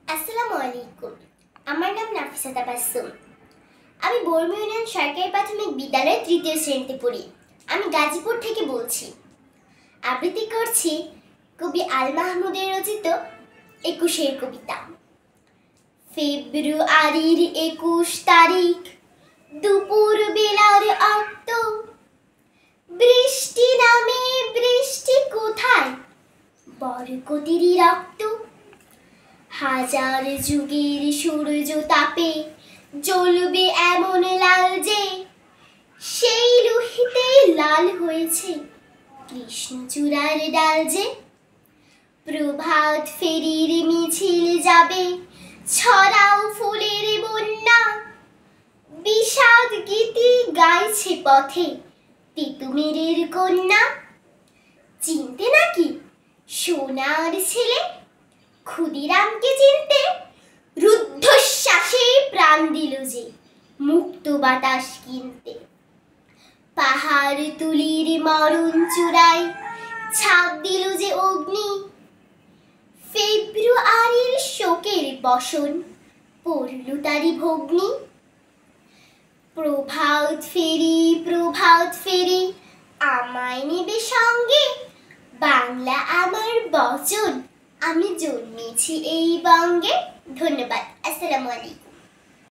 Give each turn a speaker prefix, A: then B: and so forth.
A: আসসালামু আলাইকুম। আমার নাম নাফিসা তাবাসসুম। আমি বর্মি ইউনিয়ন সরকারি প্রাথমিক বিদ্যালয়ের ৩য় শ্রেণীতে পড়ি। আমি গাজীপুর থেকে বলছি। আবৃত্তি করছি কবি আল মাহমুদের রচিত ২১-এর কবিতা। ফেব্রুয়ারির ২১ তারিখ, দুপুর বেলার অক্ত, বৃষ্টি নামে বৃষ্টি কোথায়, বরকতিরই রক্ত। হাজার যুগের সূর্য তাপে জ্বলবে এমন লাল যে, সেই লোহিতে লাল হয়েছে কৃষ্ণচূড়ার ডাল যে। প্রভাত ফেরির মিছিল যাবে, ছড়াও ফুলের বন্যা, বিষাদ গীতি গাইছে পথে তিতুমিরের কন্যা। চিনতে নাকি সোনার ছেলে, ক্ষুদিরামকে চিনতে? রুদ্ধশ্বাসে প্রাণ দিল যে মুক্ত বাতাস কিনতে। পাহাড় তুলির মরণ চূড়ায় ছাপ দিল যে অগ্নি, ফেব্রুয়ারির শোকের বসন পড়ল তারি ভগ্নি। প্রভাত ফেরি আমায় নেবে সঙ্গে, বাংলা আমার বচন, আমি জন্মেছি এই বঙ্গে। ধন্যবাদ। আসসালামু আলাইকুম।